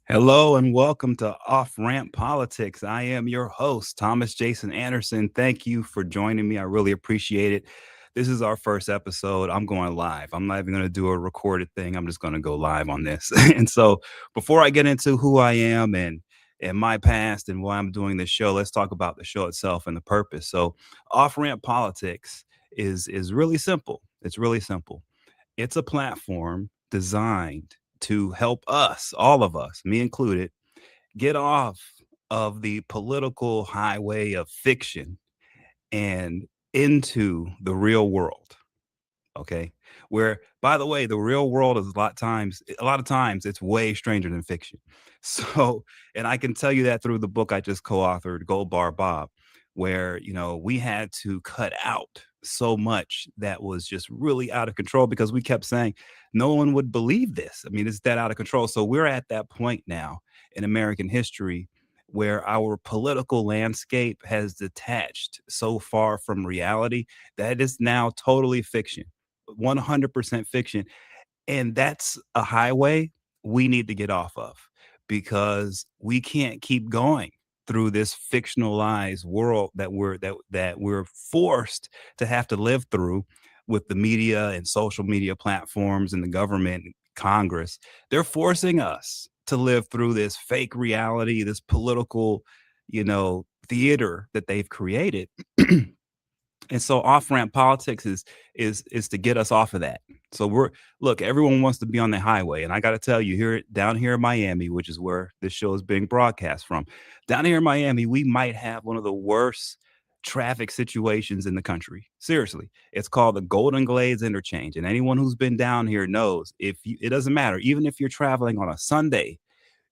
Hello and welcome to Offramp Politics. I am your host, Thomas Jason Anderson. Thank you for joining me. I really appreciate it. This is our first episode. I'm going live. I'm not even going to do a recorded thing. I'm just going to go live on this. And so, before I get into who I am and my past and why I'm doing this show, let's talk about the show itself and the purpose. So, Offramp Politics is really simple. It's really simple. It's a platform designed to help us, all of us, me included, get off of the political highway of fiction and into the real world. Okay. Where, by the way, the real world is a lot of times it's way stranger than fiction. So, and I can tell you that through the book I just co-authored, Gold Bar Bob, where, we had to cut out so much that was just really out of control because we kept saying no one would believe this. I mean, it's that out of control. So we're at that point now in American history where our political landscape has detached so far from reality that is now totally fiction, 100% fiction. And that's a highway we need to get off of because we can't keep going through this fictionalized world that we're forced to have to live through with the media and social media platforms and the government and Congress. They're forcing us to live through this fake reality, this political, theater that they've created. And so off ramp politics is to get us off of that. So look, everyone wants to be on the highway, and I got to tell you, here down here in Miami, which is where this show is being broadcast from, down here in Miami, we might have one of the worst traffic situations in the country. Seriously, it's called the Golden Glades Interchange, and anyone who's been down here knows it doesn't matter, even if you're traveling on a Sunday,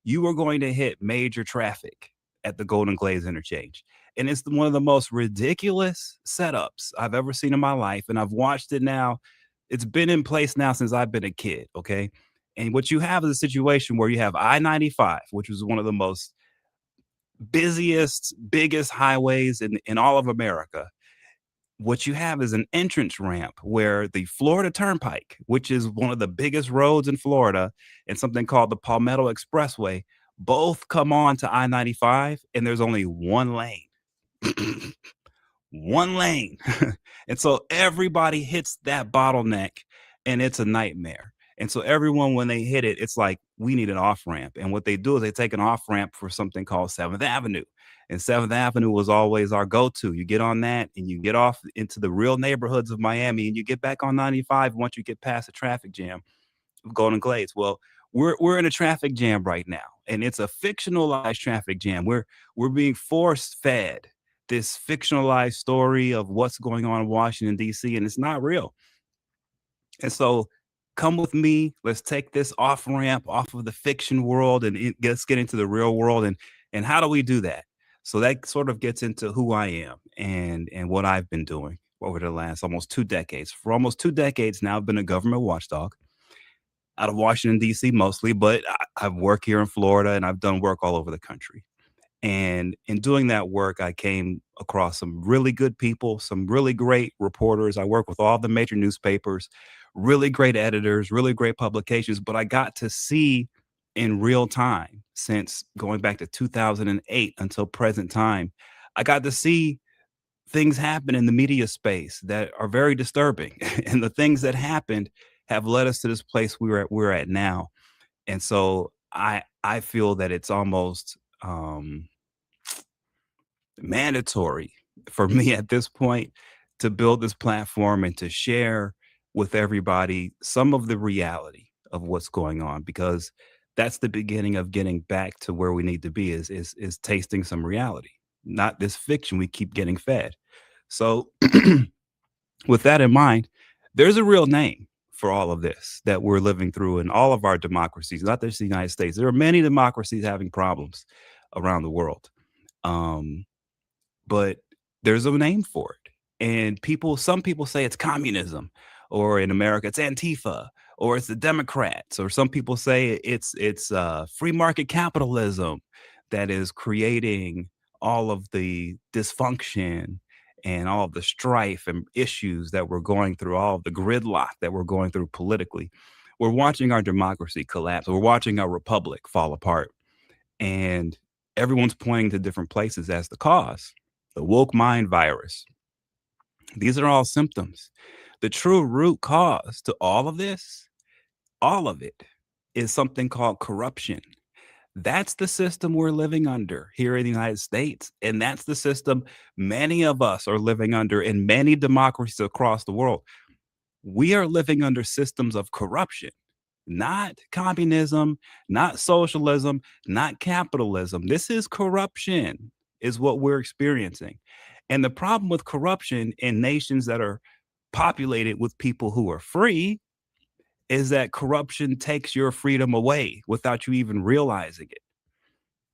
you are going to hit major traffic at the Golden Glades interchange. And it's one of the most ridiculous setups I've ever seen in my life. And I've watched it now. It's been in place now since I've been a kid. Okay. And what you have is a situation where you have I 95, which was one of the most busiest, biggest highways in all of America. What you have is an entrance ramp where the Florida Turnpike, which is one of the biggest roads in Florida, and something called the Palmetto Expressway, both come on to I 95, and there's only one lane. One lane. And so everybody hits that bottleneck, and it's a nightmare. And so everyone, when they hit it, it's like we need an off ramp. And what they do is they take an off ramp for something called Seventh Avenue. And Seventh Avenue was always our go to. You get on that and you get off into the real neighborhoods of Miami and you get back on 95 once you get past the traffic jam of Golden Glades. Well, we're in a traffic jam right now, and it's a fictionalized traffic jam. We're being force fed this fictionalized story of what's going on in Washington, D.C., and it's not real. And so come with me. Let's take this off ramp off of the fiction world and let's get into the real world. And how do we do that? So that sort of gets into who I am and what I've been doing over the last almost 2 decades. For almost 2 decades now, I've been a government watchdog out of Washington, D.C. mostly, but I've worked here in Florida and I've done work all over the country. And in doing that work, I came across some really good people, some really great reporters. I work with all the major newspapers, really great editors, really great publications. But I got to see in real time, since going back to 2008 until present time, I got to see things happen in the media space that are very disturbing. And the things that happened have led us to this place we're at now. And so I feel that it's almost mandatory for me at this point to build this platform and to share with everybody some of the reality of what's going on, because that's the beginning of getting back to where we need to be is tasting some reality, not this fiction we keep getting fed. So with that in mind, there's a real name for all of this that we're living through in all of our democracies, not just the United States. There are many democracies having problems around the world. Um, but there's a name for it. And some people say it's communism, or in America, it's Antifa, or it's the Democrats, or some people say it's free market capitalism that is creating all of the dysfunction and all of the strife and issues that we're going through, all of the gridlock that we're going through politically. We're watching our democracy collapse. We're watching our republic fall apart. and everyone's pointing to different places as the cause. The woke mind virus. These are all symptoms. The true root cause to all of this, all of it, is something called corruption. That's the system we're living under here in the United States. And that's the system many of us are living under in many democracies across the world. We are living under systems of corruption, not communism, not socialism, not capitalism. This is corruption, is what we're experiencing. And the problem with corruption in nations that are populated with people who are free is that corruption takes your freedom away without you even realizing it.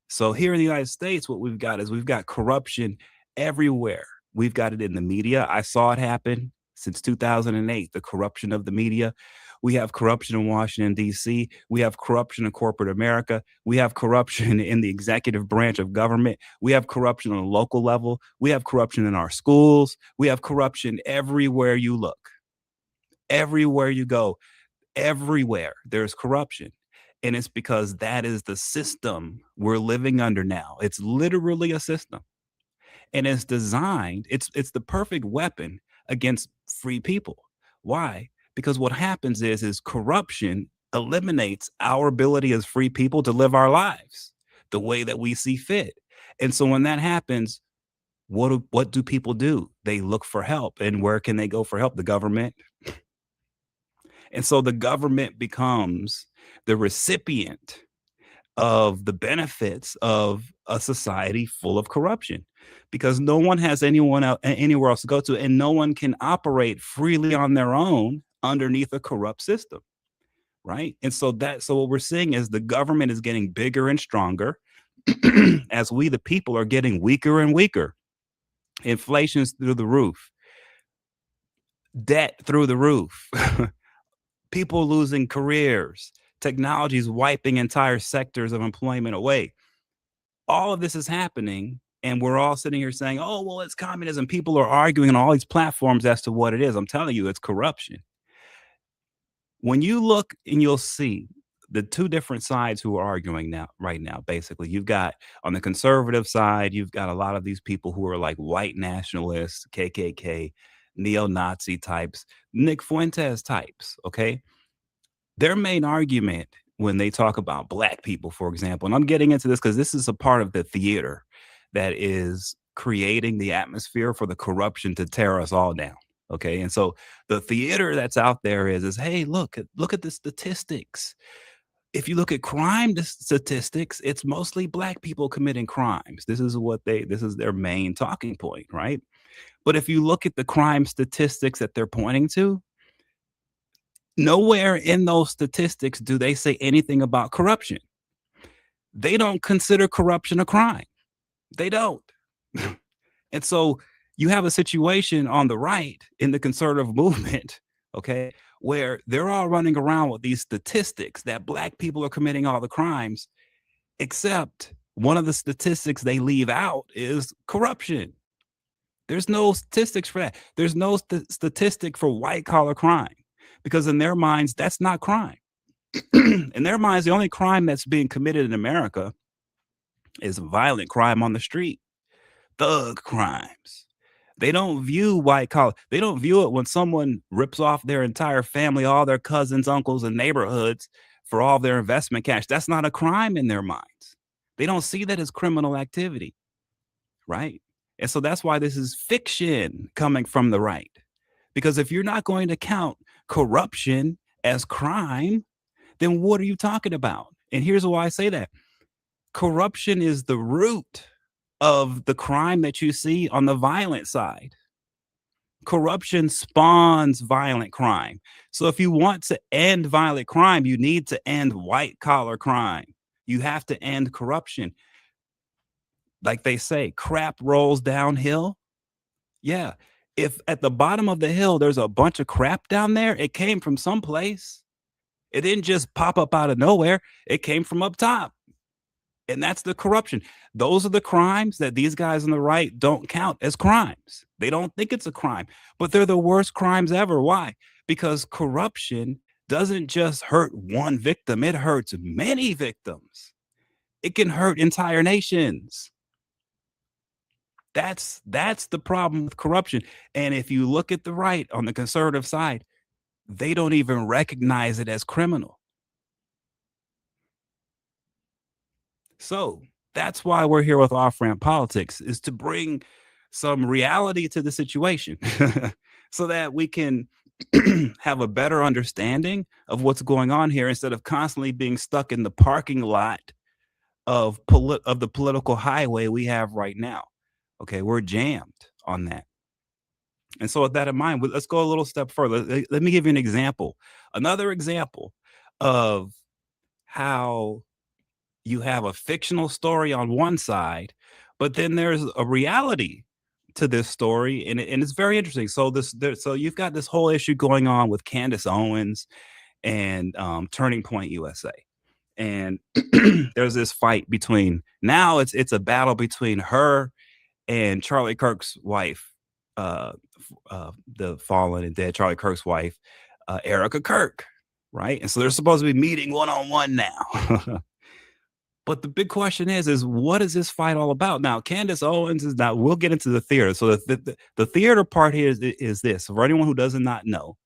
So here in the United States, what we've got is we've got corruption everywhere. We've got it in the media. I saw it happen since 2008, the corruption of the media. We have corruption in Washington, D.C. We have corruption in corporate America. We have corruption in the executive branch of government. We have corruption on a local level. We have corruption in our schools. We have corruption everywhere you look, everywhere you go, everywhere there's corruption. And it's because that is the system we're living under now. It's literally a system. And it's designed, it's the perfect weapon against free people. Why? Because what happens is corruption eliminates our ability as free people to live our lives the way that we see fit. And so when that happens, what do people do? They look for help. And where can they go for help? The government. And so the government becomes the recipient of the benefits of a society full of corruption because no one has anywhere else to go to, and no one can operate freely on their own underneath a corrupt system, right? And so what we're seeing is the government is getting bigger and stronger as we the people are getting weaker and weaker. Inflation's through the roof, debt through the roof. People losing careers, technology is wiping entire sectors of employment away. All of this is happening, and we're all sitting here saying, oh, well, it's communism. People are arguing on all these platforms as to what it is. I'm telling you, it's corruption. When you look and you'll see the two different sides who are arguing now, right now, basically, you've got on the conservative side, you've got a lot of these people who are like white nationalists, KKK, neo-Nazi types, Nick Fuentes types, okay? Their main argument when they talk about black people, for example, and I'm getting into this because this is a part of the theater that is creating the atmosphere for the corruption to tear us all down. Okay. And so the theater that's out there is hey, look at the statistics. If you look at crime statistics, it's mostly black people committing crimes. This is their main talking point, right? But if you look at the crime statistics that they're pointing to, nowhere in those statistics do they say anything about corruption. They don't consider corruption a crime. They don't. And so you have a situation on the right in the conservative movement, okay, where they're all running around with these statistics that black people are committing all the crimes, except one of the statistics they leave out is corruption. There's no statistics for that. There's no statistic for white collar crime because in their minds, that's not crime. In their minds, the only crime that's being committed in America is violent crime on the street, thug crimes. They don't view white collar. They don't view it when someone rips off their entire family, all their cousins, uncles, and neighborhoods for all their investment cash. That's not a crime in their minds. They don't see that as criminal activity, right? And so that's why this is fiction coming from the right. Because if you're not going to count corruption as crime, then what are you talking about? And here's why I say that. Corruption is the root of the crime that you see on the violent side. Corruption spawns violent crime. So if you want to end violent crime, you need to end white collar crime. You have to end corruption. Like they say, crap rolls downhill. Yeah. If at the bottom of the hill there's a bunch of crap down there, it came from someplace. It didn't just pop up out of nowhere. It came from up top. And that's the corruption. Those are the crimes that these guys on the right don't count as crimes. They don't think it's a crime, but they're the worst crimes ever. Why? Because corruption doesn't just hurt one victim, it hurts many victims. It can hurt entire nations. That's the problem with corruption. And if you look at the right on the conservative side, they don't even recognize it as criminal. So that's why we're here with off-ramp politics is to bring some reality to the situation so that we can have a better understanding of what's going on here instead of constantly being stuck in the parking lot of the political highway we have right now. Okay, we're jammed on that. And so with that in mind, let's go a little step further. Let me give you an example. Another example of how you have a fictional story on one side, but then there's a reality to this story, and it's very interesting. So you've got this whole issue going on with Candace Owens and Turning Point USA, and there's this fight between now it's a battle between her and Charlie Kirk's wife, the fallen and dead Charlie Kirk's wife, Erica Kirk, right? And so they're supposed to be meeting one on one now. But the big question is what is this fight all about? Now, Candace Owens is now. We'll get into the theater. So the theater part here is this. For anyone who does not know,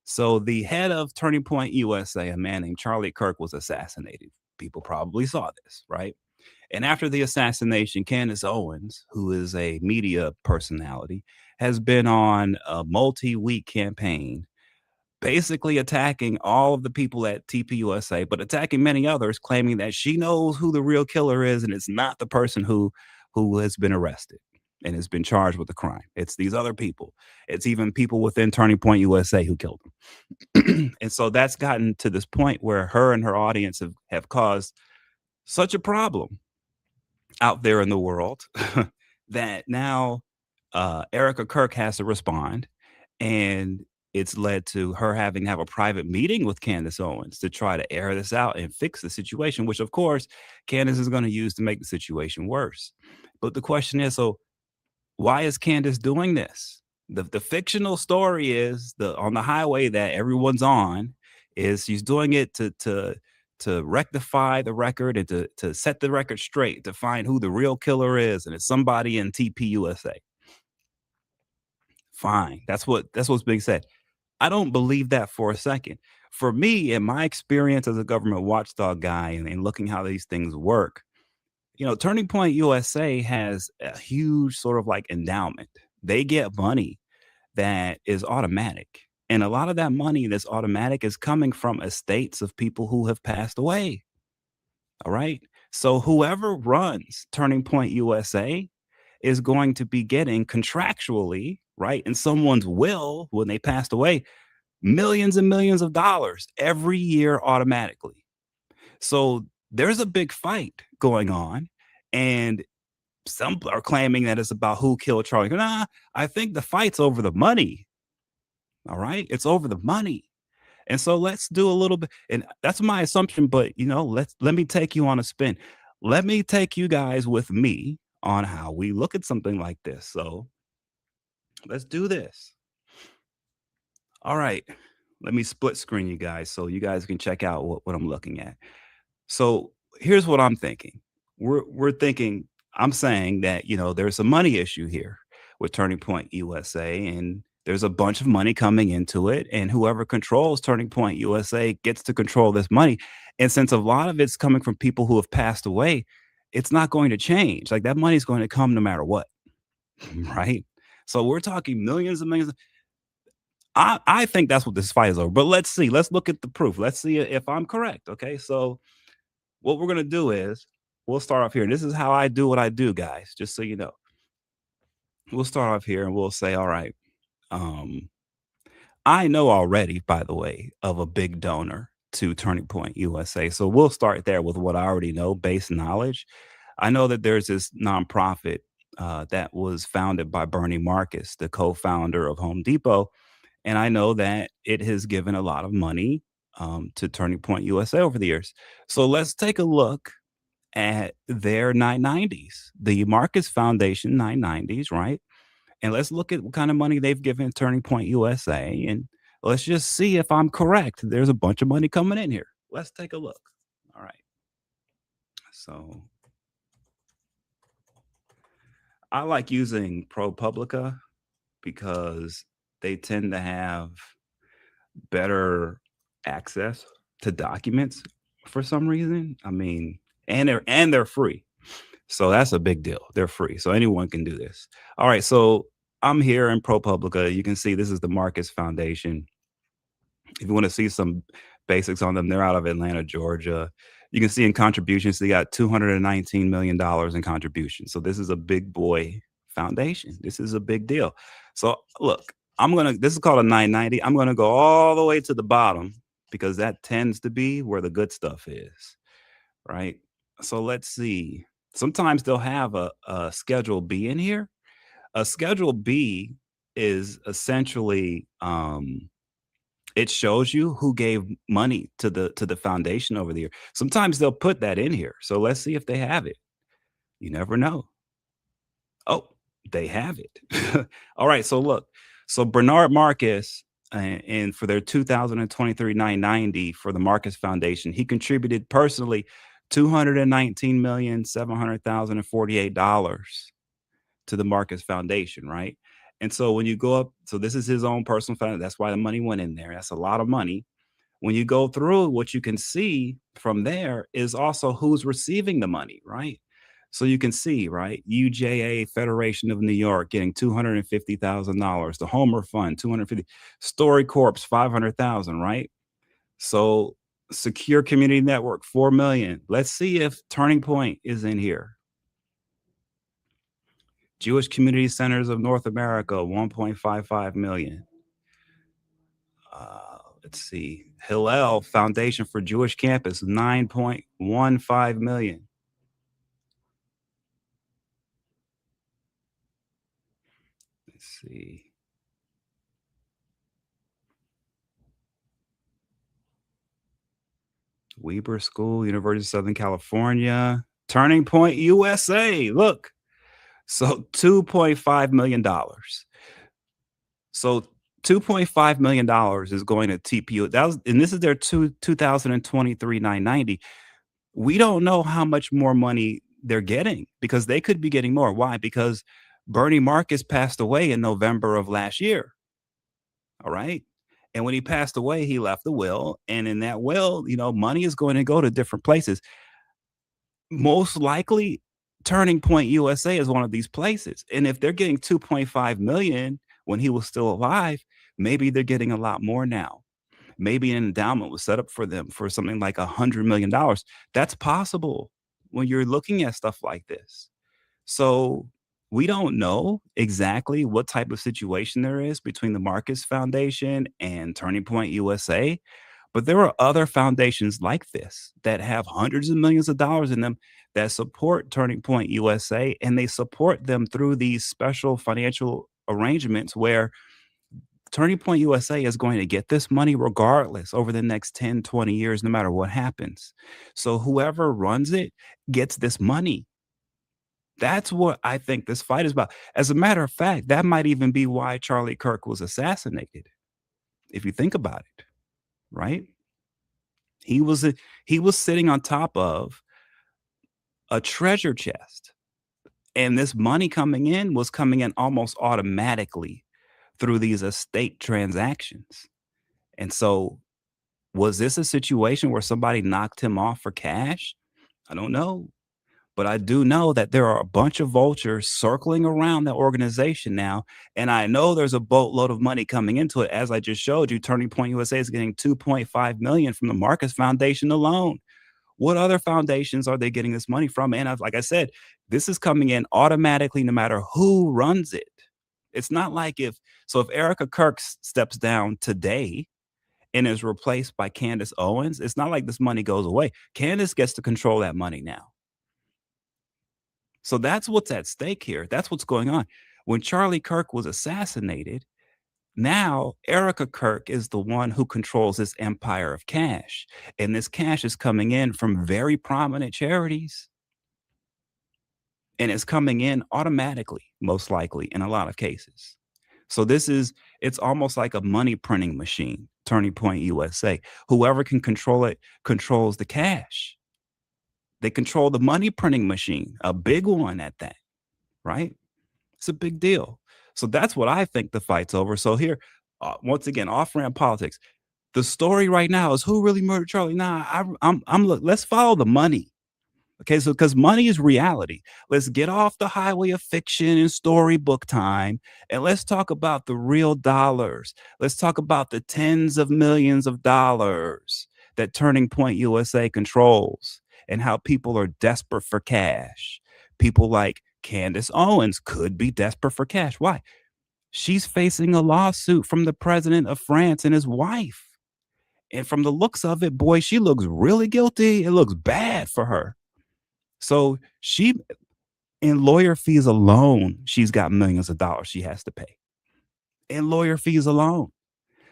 so the head of Turning Point USA, a man named Charlie Kirk, was assassinated. People probably saw this, right? And after the assassination, Candace Owens, who is a media personality, has been on a multi-week campaign basically attacking all of the people at TPUSA, but attacking many others, claiming that she knows who the real killer is, and it's not the person who has been arrested and has been charged with the crime. It's these other people. It's even people within Turning Point USA who killed them. And so that's gotten to this point where her and her audience have caused such a problem out there in the world that now Erica Kirk has to respond, and it's led to her having to have a private meeting with Candace Owens to try to air this out and fix the situation, which of course Candace is going to use to make the situation worse. But the question is, so why is Candace doing this? The fictional story is the on the highway that everyone's on is she's doing it to rectify the record and to set the record straight to find who the real killer is, and it's somebody in TPUSA. Fine. That's what's being said. I don't believe that for a second. For me, in my experience as a government watchdog guy and looking how these things work, Turning Point USA has a huge sort of like endowment. They get money that is automatic. And a lot of that money that's automatic is coming from estates of people who have passed away. All right. So whoever runs Turning Point USA is going to be getting contractually, right, in someone's will when they passed away, millions and millions of dollars every year automatically. So there's a big fight going on. And some are claiming that it's about who killed Charlie. Nah, I think the fight's over the money. All right. It's over the money. And so let's do a little bit. And that's my assumption. But, let me take you on a spin. Let me take you guys with me on how we look at something like this. So let's do this. All right. Let me split screen you guys so you guys can check out what I'm looking at. So here's what I'm thinking. We're thinking, I'm saying that, there's a money issue here with Turning Point USA, and there's a bunch of money coming into it, and whoever controls Turning Point USA gets to control this money. And since a lot of it's coming from people who have passed away, it's not going to change. Like that money's going to come no matter what. Right? So we're talking millions and millions. I think that's what this fight is over. But let's see. Let's look at the proof. Let's see if I'm correct. Okay. So what we're gonna do is we'll start off here. And this is how I do what I do, guys, just so you know. We'll start off here and we'll say, all right, um, I know already, by the way, of a big donor to Turning Point USA. So we'll start there with what I already know, base knowledge. I know that there's this nonprofit that was founded by Bernie Marcus, the co-founder of Home Depot, and I know that it has given a lot of money to Turning Point USA over the years. So let's take a look at their 990s, the Marcus Foundation 990s, right? And let's look at what kind of money they've given Turning Point USA. And let's just see if I'm correct. There's a bunch of money coming in here. Let's take a look. All right. So I like using ProPublica because they tend to have better access to documents for some reason. I mean, and they're free. So that's a big deal. They're free. So anyone can do this. All right. So I'm here in ProPublica. You can see this is the Marcus Foundation. If you want to see some basics on them, they're out of Atlanta, Georgia. You can see in contributions, they got $219 million in contributions. So this is a big boy foundation. This is a big deal. So look, this is called a 990. I'm gonna go all the way to the bottom because that tends to be where the good stuff is, right? So let's see. Sometimes they'll have a Schedule B in here. A Schedule B is essentially it shows you who gave money to the foundation over the year. Sometimes they'll put that in here. So let's see if they have it. You never know. Oh, they have it. All right. So look. So Bernard Marcus, and for their 2023 990 for the Marcus Foundation, he contributed personally $219,700,048 to the Marcus Foundation, right? And so when you go up, so this is his own personal foundation. That's why the money went in there. That's a lot of money. When you go through, what you can see from there is also who's receiving the money, right? So you can see, right? UJA Federation of New York getting $250,000, the Homer Fund 250, Story Corps 500,000, right? So Secure Community Network 4 million. Let's see if Turning Point is in here. Jewish Community Centers of North America 1.55 million. Let's see. Hillel Foundation for Jewish Campus, 9.15 million. Let's see. Weber School, University of Southern California, Turning Point USA. Look. So $2.5 million. So $2.5 million is going to TPU. And this is their 2023 990. We don't know how much more money they're getting because they could be getting more. Why? Because Bernie Marcus passed away in November of last year. All right. And when he passed away, he left a will. And in that will, money is going to go to different places. Most likely, Turning Point USA is one of these places. And if they're getting 2.5 million when he was still alive, maybe they're getting a lot more now. Maybe an endowment was set up for them for something like $100 million. That's possible when you're looking at stuff like this. So we don't know exactly what type of situation there is between the Marcus Foundation and Turning Point USA, but there are other foundations like this that have hundreds of millions of dollars in them that support Turning Point USA, and they support them through these special financial arrangements where Turning Point USA is going to get this money regardless over the next 10, 20 years, no matter what happens. So whoever runs it gets this money. That's what I think this fight is about. As a matter of fact, that might even be why Charlie Kirk was assassinated, if you think about it, right? He was he was sitting on top of a treasure chest, and this money coming in was coming in almost automatically through these estate transactions. And so, was this a situation where somebody knocked him off for cash? I don't know. But I do know that there are a bunch of vultures circling around that organization now. And I know there's a boatload of money coming into it. As I just showed you, Turning Point USA is getting 2.5 million from the Marcus Foundation alone. What other foundations are they getting this money from? And like I said, this is coming in automatically no matter who runs it. It's not like if Erica Kirk steps down today and is replaced by Candace Owens, it's not like this money goes away. Candace gets to control that money now. So that's what's at stake here. That's what's going on. When Charlie Kirk was assassinated, now Erica Kirk is the one who controls this empire of cash. And this cash is coming in from very prominent charities. And it's coming in automatically, most likely, in a lot of cases. So it's almost like a money printing machine, Turning Point USA. Whoever can control it controls the cash. They control the money printing machine, a big one at that, right? It's a big deal. So that's what I think the fight's over. So here, once again, off ramp politics. The story right now is who really murdered Charlie. Nah, I'm look. Let's follow the money. Okay, so because money is reality, let's get off the highway of fiction and storybook time, and let's talk about the real dollars. Let's talk about the tens of millions of dollars that Turning Point USA controls and how people are desperate for cash. People like Candace Owens could be desperate for cash. Why? She's facing a lawsuit from the president of France and his wife. And from the looks of it, boy, she looks really guilty. It looks bad for her. So she, in lawyer fees alone, she's got millions of dollars she has to pay. In lawyer fees alone.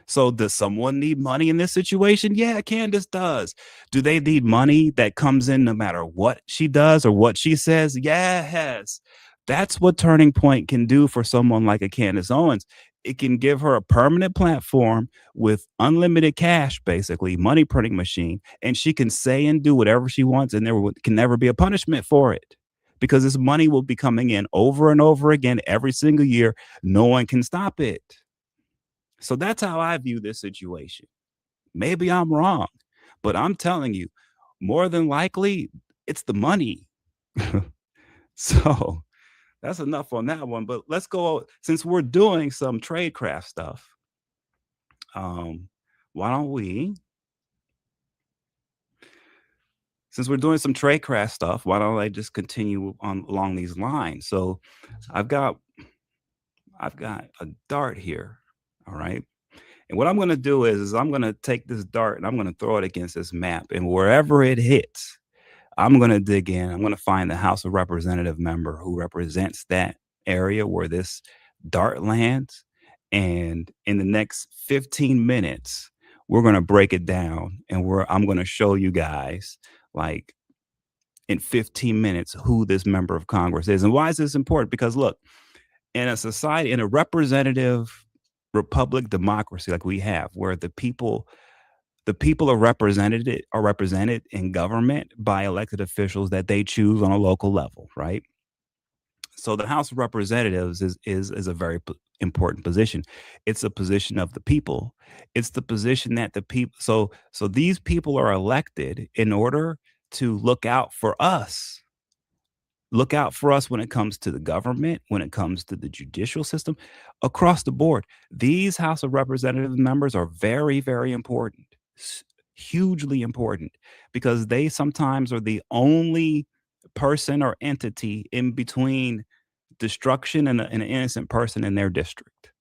So does someone need money in this situation? Yeah, Candace does. Do they need money that comes in no matter what she does or what she says? Yes. That's what Turning Point can do for someone like a Candace Owens. It can give her a permanent platform with unlimited cash, basically, money printing machine, and she can say and do whatever she wants, and can never be a punishment for it because this money will be coming in over and over again every single year. No one can stop it. So that's how I view this situation. Maybe I'm wrong, but I'm telling you, more than likely, it's the money. So that's enough on that one. But let's go, since we're doing some tradecraft stuff. Um, why don't we, since we're doing some tradecraft stuff, why don't I just continue on along these lines? So I've got I've got a dart here. All right. And what I'm going to do is I'm going to take this dart and I'm going to throw it against this map. And wherever it hits, I'm going to dig in. I'm going to find the House of Representative member who represents that area where this dart lands. And in the next 15 minutes, we're going to break it down and I'm going to show you guys, like, in 15 minutes who this member of Congress is. And why is this important? Because look, in a society, in a representative republic democracy like we have, where the people are represented in government by elected officials that they choose on a local level, right? So the House of Representatives is a very important position. It's a position of the people. It's the position that the people. So these people are elected in order to look out for us when it comes to the government, when it comes to the judicial system, across the board. These House of Representative members are very, very important, hugely important, because they sometimes are the only person or entity in between destruction and an innocent person in their district.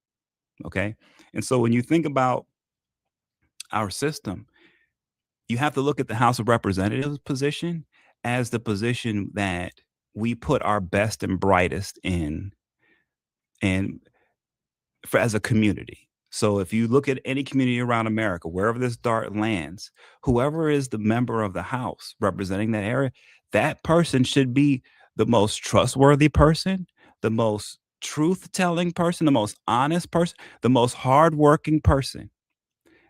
Okay. And so when you think about our system, you have to look at the House of Representatives position as the position that we put our best and brightest in and for as a community. So if you look at any community around America, wherever this dart lands, whoever is the member of the House representing that area, that person should be the most trustworthy person, the most truth telling person, the most honest person, the most hardworking person.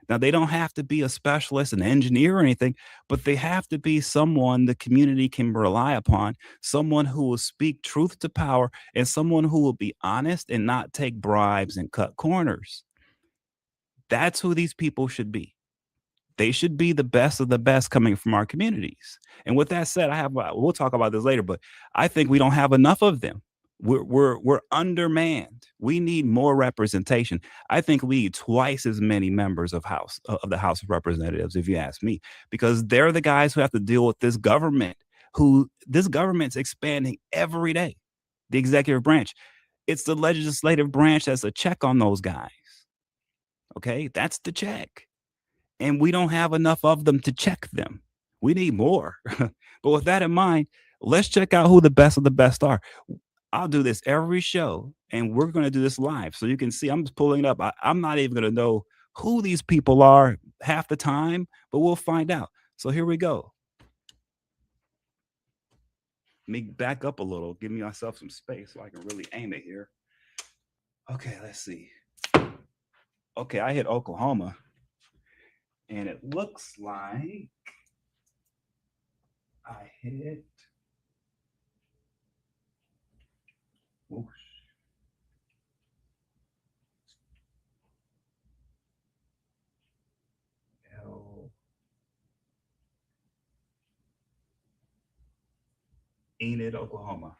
Now, they don't have to be a specialist, an engineer or anything, but they have to be someone the community can rely upon, someone who will speak truth to power, and someone who will be honest and not take bribes and cut corners. That's who these people should be. They should be the best of the best coming from our communities. And with that said, we'll talk about this later, but I think we don't have enough of them. We're undermanned. We need more representation. I think we need twice as many members of the House of Representatives, if you ask me, because they're the guys who have to deal with this government. Who this government's expanding every day. The executive branch. It's the legislative branch that's a check on those guys. Okay, that's the check, and we don't have enough of them to check them. We need more. But with that in mind, let's check out who the best of the best are. I'll do this every show, and we're going to do this live. So you can see I'm just pulling it up. I'm not even going to know who these people are half the time, but we'll find out. So here we go. Let me back up a little, give me myself some space so I can really aim it here. Okay, let's see. Okay, I hit Oklahoma, and it looks like I hit. Whoosh, L, Enid, Oklahoma.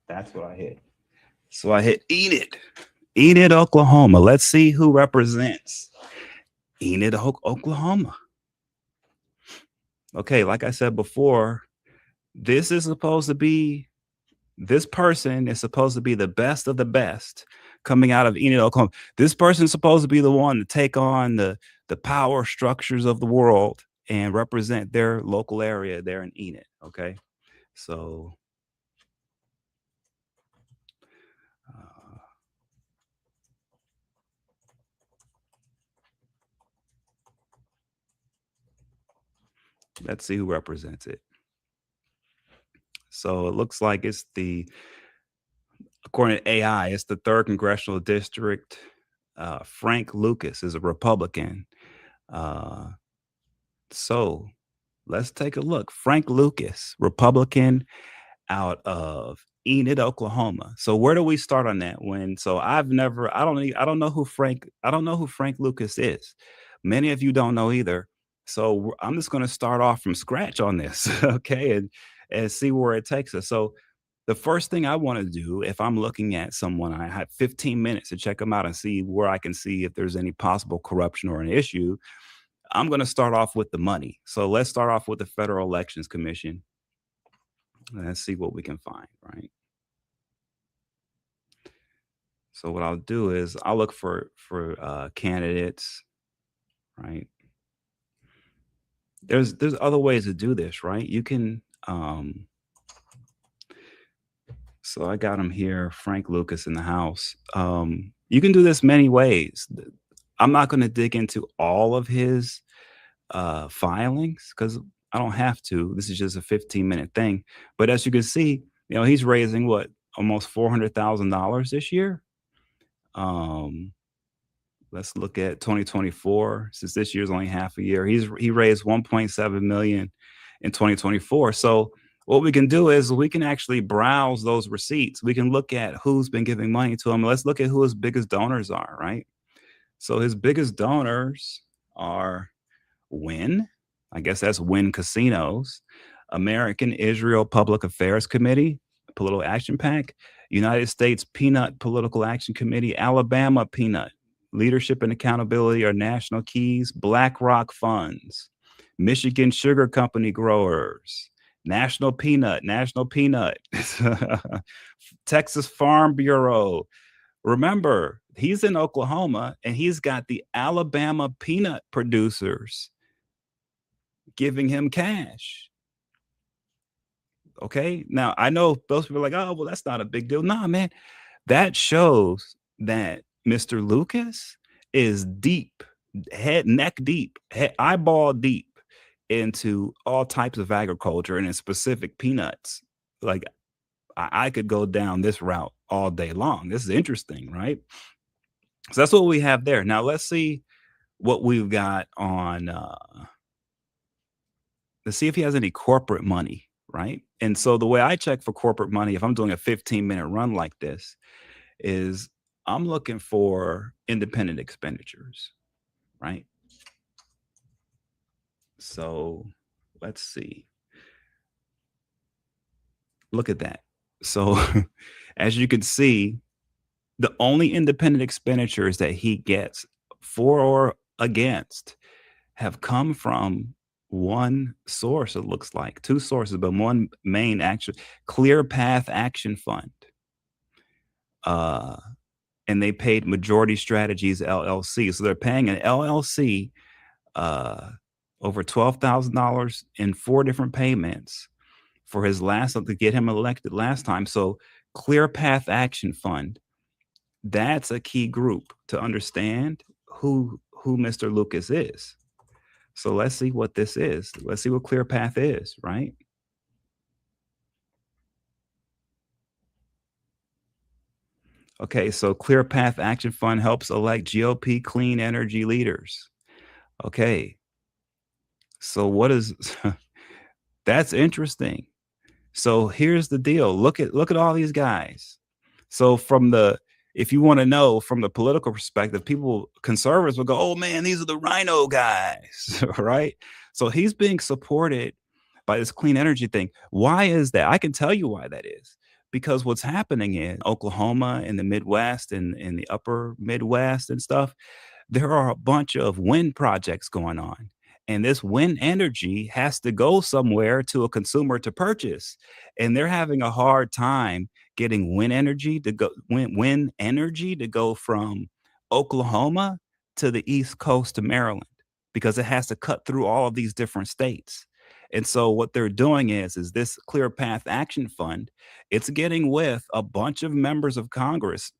That's what I hit. So I hit Enid. Enid, Oklahoma. Let's see who represents Enid, Oklahoma. Okay, like I said before, this is supposed to be this person is supposed to be the best of the best coming out of Enid, Oklahoma. This person is supposed to be the one to take on the power structures of the world and represent their local area there in Enid. Okay, so uh, let's see who represents it. So it looks like it's according to AI, it's the third congressional district. Frank Lucas is a Republican. Uh, so let's take a look. Frank Lucas, Republican out of Enid, Oklahoma. So where do we start on that? I don't know who Frank Lucas is. Many of you don't know either. So I'm just going to start off from scratch on this, okay, and see where it takes us. So the first thing I want to do, if I'm looking at someone, I have 15 minutes to check them out and see where I can see if there's any possible corruption or an issue. I'm going to start off with the money. So let's start off with the Federal Elections Commission. Let's see what we can find, right? So what I'll do is I'll look for candidates, right? There's other ways to do this, right? You can so I got him here, Frank Lucas in the house. You can do this many ways. I'm not going to dig into all of his filings because I don't have to. This is just a 15-minute thing. But as you can see, he's raising what almost $400,000 this year. Um, let's look at 2024. Since this year's only half a year, he raised 1.7 million in 2024. So what we can do is we can actually browse those receipts. We can look at who's been giving money to him. Let's look at who his biggest donors are, right? So his biggest donors are Win. I guess that's Win Casinos, American Israel Public Affairs Committee, Political Action PAC, United States Peanut Political Action Committee, Alabama Peanut, Leadership and Accountability are National Keys, BlackRock Funds, Michigan Sugar Company Growers, National Peanut, Texas Farm Bureau. Remember, he's in Oklahoma and he's got the Alabama peanut producers giving him cash. Okay. Now I know those people are like, oh, well, that's not a big deal. Nah, man, that shows that Mr. Lucas is deep, neck deep, eyeball deep into all types of agriculture and in specific peanuts. Like I could go down this route all day long. This is interesting, right? So that's what we have there. Now let's see what we've got on let's see if he has any corporate money, right? And so the way I check for corporate money, if I'm doing a 15-minute run like this, is I'm looking for independent expenditures, right? So let's see. Look at that. So as you can see, the only independent expenditures that he gets for or against have come from one source, it looks like two sources, but one main action, Clear Path Action Fund. And they paid Majority Strategies LLC. So they're paying an LLC over $12,000 in 4 different payments for his last to get him elected last time. So Clear Path Action Fund, that's a key group to understand who Mr. Lucas is. So let's see what this is. Let's see what Clear Path is, right? Okay, so Clear Path Action Fund helps elect GOP clean energy leaders. Okay. So what is That's interesting. So here's the deal. Look at all these guys. So from the if you want to know from the political perspective, people conservatives will go, "Oh man, these are the rhino guys," right? So he's being supported by this clean energy thing. Why is that? I can tell you why that is. Because what's happening in Oklahoma and the Midwest and in the upper Midwest and stuff, there are a bunch of wind projects going on. And this wind energy has to go somewhere to a consumer to purchase. And they're having a hard time getting wind energy to go from Oklahoma to the East Coast to Maryland because it has to cut through all of these different states. And so what they're doing is this Clear Path Action Fund, it's getting with a bunch of members of Congress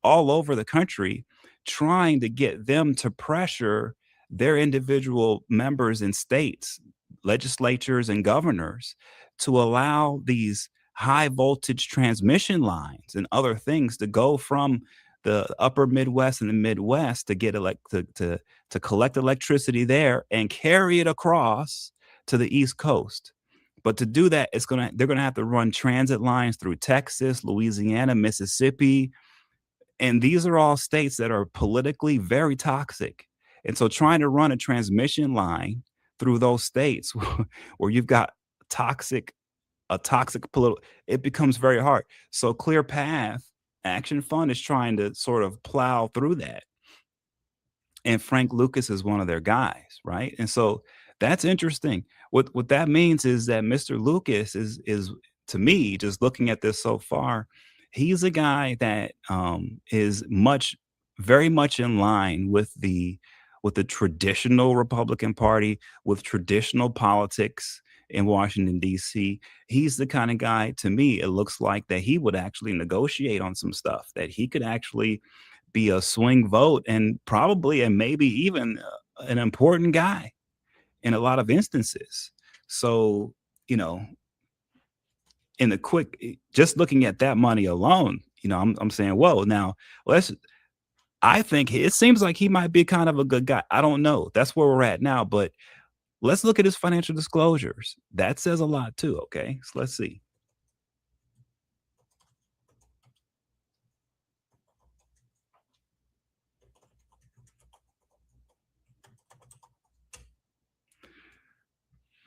all over the country trying to get them to pressure their individual members in states, legislatures, and governors to allow these high voltage transmission lines and other things to go from the upper Midwest and the Midwest to get to collect electricity there and carry it across to the East Coast. But to do that, they're gonna have to run transit lines through Texas, Louisiana, Mississippi, and these are all states that are politically very toxic. And so trying to run a transmission line through those states where you've got toxic a toxic political it becomes very hard. So Clear Path Action Fund is trying to sort of plow through that, and Frank Lucas is one of their guys, right? And so that's interesting. What that means is that Mr. Lucas is to me, just looking at this so far, he's a guy that is very much in line with the traditional Republican Party, with traditional politics in Washington D.C. He's the kind of guy, to me, it looks like that he would actually negotiate on some stuff, that he could actually be a swing vote and probably and maybe even an important guy in a lot of instances. So, you know, in the just looking at that money alone, I'm saying, whoa, now let's I think it seems like he might be kind of a good guy. I don't know. That's where we're at now, but let's look at his financial disclosures. That says a lot too. Okay. So let's see.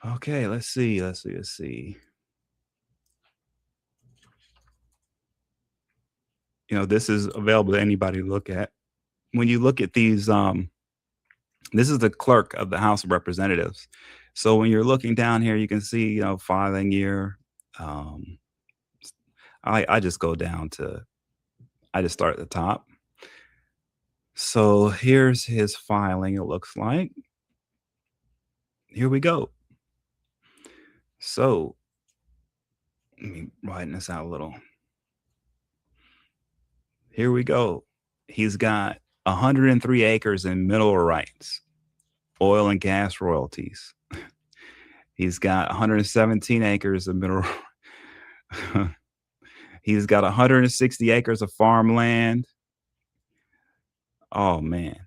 Okay, let's see. This is available to anybody to look at. When you look at these, this is the clerk of the House of Representatives. So when you're looking down here, you can see, filing year. Um, I just go down to, I just start at the top. So here's his filing, it looks like. Here we go. So let me widen this out a little. Here we go. He's got 103 acres in mineral rights, oil and gas royalties. He's got 117 acres of mineral. He's got 160 acres of farmland. Oh man.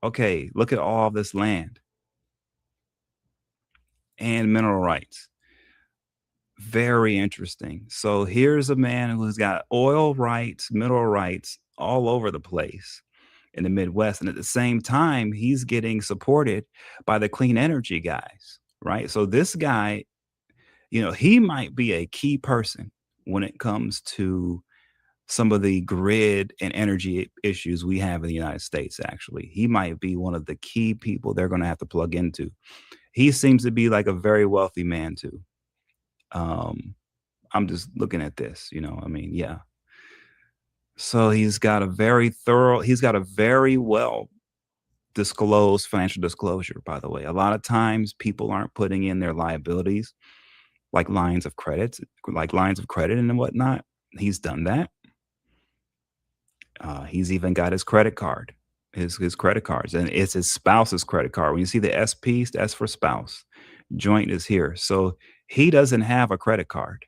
Okay, look at all this land and mineral rights. Very interesting. So here's a man who's got oil rights, mineral rights all over the place in the Midwest. And at the same time, he's getting supported by the clean energy guys, right? So this guy, he might be a key person when it comes to some of the grid and energy issues we have in the United States, actually. He might be one of the key people they're going to have to plug into. He seems to be like a very wealthy man, too. Um, I'm just looking at this, I mean, yeah. So he's got a very well disclosed financial disclosure, by the way. A lot of times people aren't putting in their liabilities, like lines of credit and whatnot. He's done that. He's even got his credit card, his credit cards, and it's his spouse's credit card. When you see the SP, that's for spouse. Joint is here. So he doesn't have a credit card,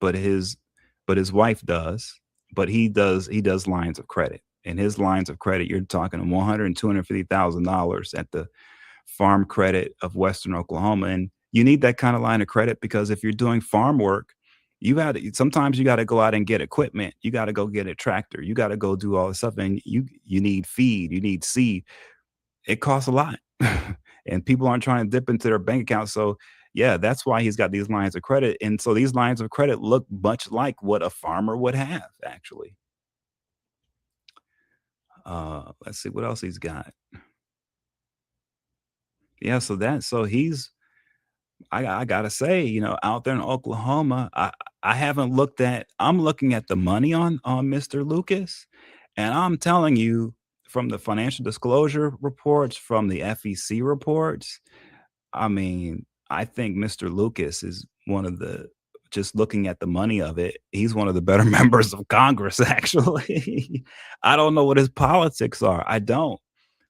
but his wife does. But he does lines of credit. And his lines of credit, you're talking 100 and $250,000 at the Farm Credit of Western Oklahoma. And You need that kind of line of credit because if you're doing farm work, you got to sometimes you got to go out and get equipment. You got to go get a tractor. You got to go do all this stuff, and you need feed. You need seed. It costs a lot, and people aren't trying to dip into their bank account. So yeah, that's why he's got these lines of credit, and so these lines of credit look much like what a farmer would have actually. Let's see what else he's got. Yeah, so he's I gotta say, out there in Oklahoma, I haven't looked at I'm looking at the money on Mr. Lucas, and I'm telling you from the financial disclosure reports, from the FEC reports, I mean, I think Mr. Lucas is one of the just looking at the money of it, he's one of the better members of Congress, actually. I don't know what his politics are. I don't.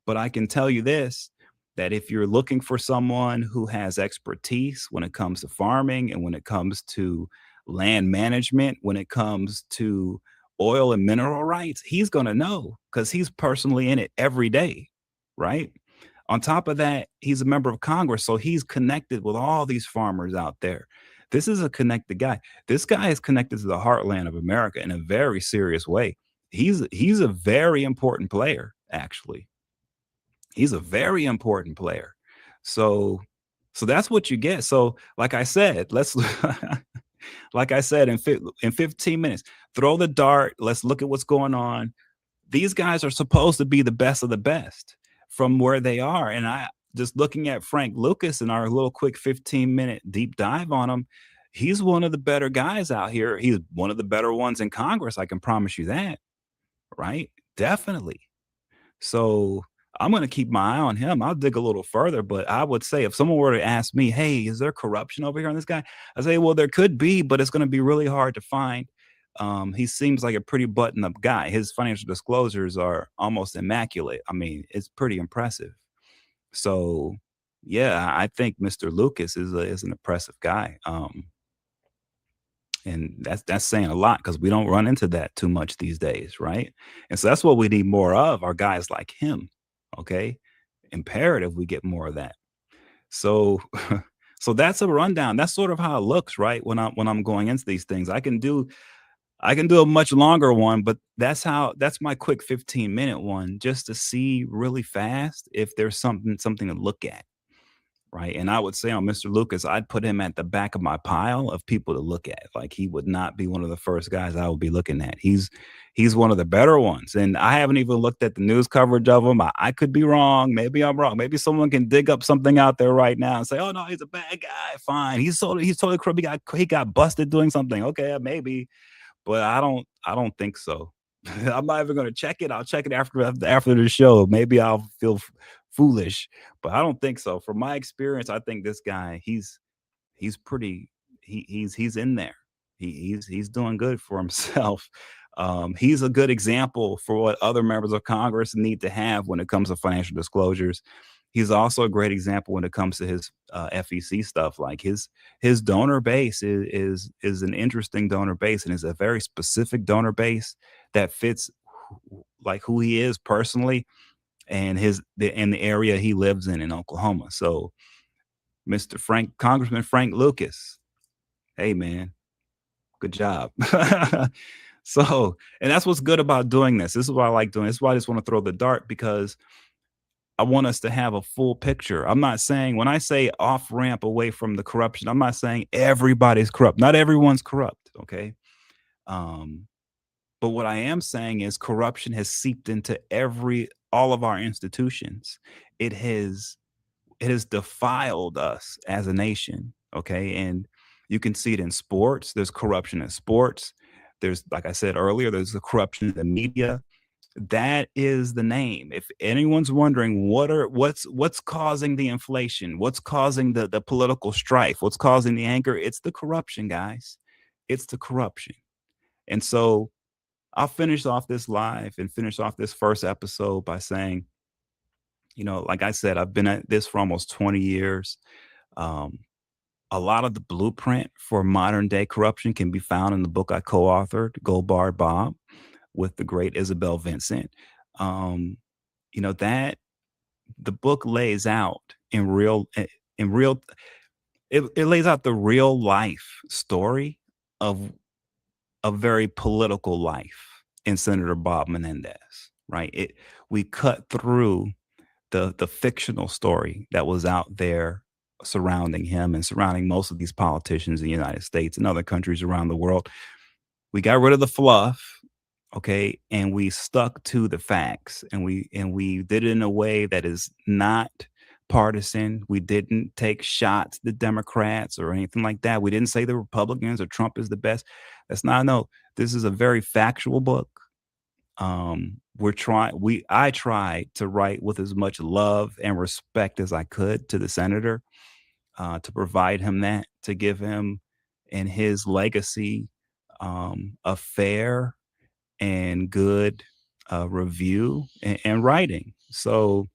But I can tell you this, that if you're looking for someone who has expertise when it comes to farming and when it comes to land management, when it comes to oil and mineral rights, he's going to know because he's personally in it every day, right? On top of that, he's a member of Congress, so he's connected with all these farmers out there. This is a connected guy. This guy is connected to the heartland of America in a very serious way. He's a very important player, actually. He's a very important player. So so that's what you get. So like I said, let's like I said in 15 minutes, throw the dart, let's look at what's going on. These guys are supposed to be the best of the best from where they are. And I just looking at Frank Lucas and our little quick 15-minute deep dive on him, he's one of the better guys out here. He's one of the better ones in Congress. I can promise you that, right? Definitely. So I'm going to keep my eye on him. I'll dig a little further, but I would say if someone were to ask me, "Hey, is there corruption over here on this guy?" I say, "Well, there could be, but it's going to be really hard to find." He seems like a pretty button-up guy. His financial disclosures are almost immaculate. I mean, it's pretty impressive. So, yeah, I think Mr. Lucas is an impressive guy. And that's saying a lot because we don't run into that too much these days, right? And so that's what we need more of are guys like him. Okay. Imperative we get more of that. So so that's a rundown. That's sort of how it looks, right? When I'm going into these things. I can do a much longer one, but that's my quick 15-minute one just to see really fast if there's something to look at. Right, and I would say on Mr. Lucas, I'd put him at the back of my pile of people to look at. Like, he would not be one of the first guys I would be looking at. He's one of the better ones, and I haven't even looked at the news coverage of him. I could be wrong. Maybe I'm wrong. Maybe someone can dig up something out there right now and say, "Oh, no, he's a bad guy." Fine. He's totally crook. He got busted doing something. Okay, maybe, but I don't think so. I'm not even gonna check it. I'll check it after the show. Maybe I'll feel foolish, but I don't think so. From my experience, I think this guy, he's pretty he's in there. He's doing good for himself. He's a good example for what other members of Congress need to have when it comes to financial disclosures. He's also a great example when it comes to his FEC stuff. Like his donor base is an interesting donor base and is a very specific donor base that fits like who he is personally and the area he lives in Oklahoma. So Mr. Frank Congressman Frank Lucas, hey man, good job. So, and that's what's good about doing this. This is what I like doing. This is why I just want to throw the dart because I want us to have a full picture. I'm not saying when I say off ramp away from the corruption, I'm not saying everybody's corrupt. Not everyone's corrupt. Okay. Um, but what I am saying is corruption has seeped into all of our institutions. It has it has defiled us as a nation. Okay. And you can see it in sports. There's corruption in sports. There's, like I said earlier, there's the corruption in the media. That is the name. If anyone's wondering what's causing the inflation, what's causing the political strife, what's causing the anger, it's the corruption, guys. It's the corruption. And so I'll finish off this live and finish off this first episode by saying, like I said, I've been at this for almost 20 years. Um, a lot of the blueprint for modern day corruption can be found in the book I co-authored, Gold Bar Bob, with the great Isabel Vincent. Um, that the book lays out in real it lays out the real life story of a very political life in Senator Bob Menendez, right? We cut through the fictional story that was out there surrounding him and surrounding most of these politicians in the United States and other countries around the world. We got rid of the fluff, okay, and we stuck to the facts, and we did it in a way that is not partisan. We didn't take shots at the Democrats or anything like that. We didn't say the Republicans or Trump is the best. That's not, no. This is a very factual book. We're trying we I tried to write with as much love and respect as I could to the senator, to provide him that, to give him and his legacy a fair and good review and writing. So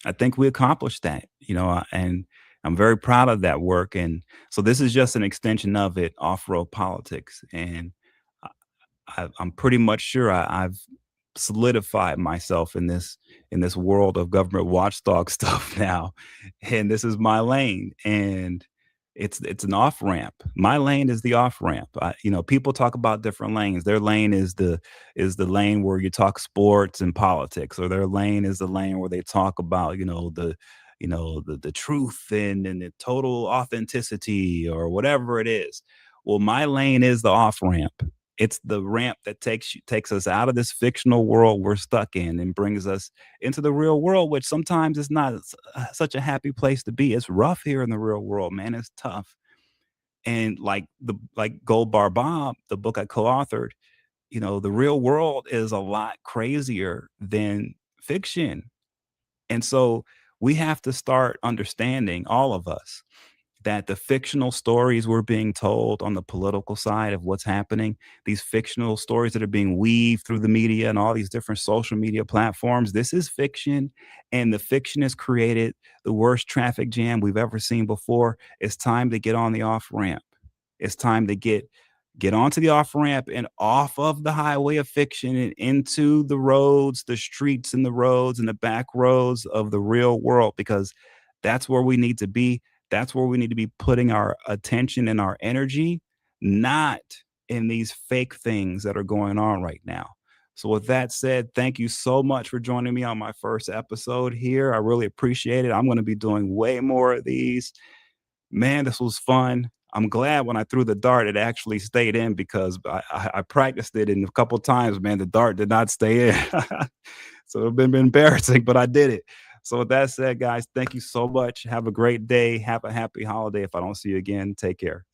I think we accomplished that, and I'm very proud of that work. And so this is just an extension of it, off-road politics. And I'm pretty much sure I've solidified myself in this world of government watchdog stuff now, and this is my lane, and it's an off ramp. My lane is the off ramp. People talk about different lanes. Their lane is the lane where you talk sports and politics, or their lane is the lane where they talk about the truth and the total authenticity or whatever it is. Well, my lane is the off ramp. It's the ramp that takes us out of this fictional world we're stuck in and brings us into the real world, which sometimes is not such a happy place to be. It's rough here in the real world, man. It's tough. And like Gold Bar Bob, the book I co-authored, the real world is a lot crazier than fiction. And so we have to start understanding, all of us, that the fictional stories we're being told on the political side of what's happening, these fictional stories that are being weaved through the media and all these different social media platforms, this is fiction. And the fiction has created the worst traffic jam we've ever seen before. It's time to get on the off ramp. It's time to get onto the off ramp and off of the highway of fiction and into the roads, the streets and the roads and the back roads of the real world, because that's where we need to be. That's where we need to be putting our attention and our energy, not in these fake things that are going on right now. So, with that said, thank you so much for joining me on my first episode here. I really appreciate it. I'm going to be doing way more of these. Man, this was fun. I'm glad when I threw the dart, it actually stayed in, because I practiced it, and a couple times, man, the dart did not stay in. So it's been embarrassing, but I did it. So with that said, guys, thank you so much. Have a great day. Have a happy holiday. If I don't see you again, take care.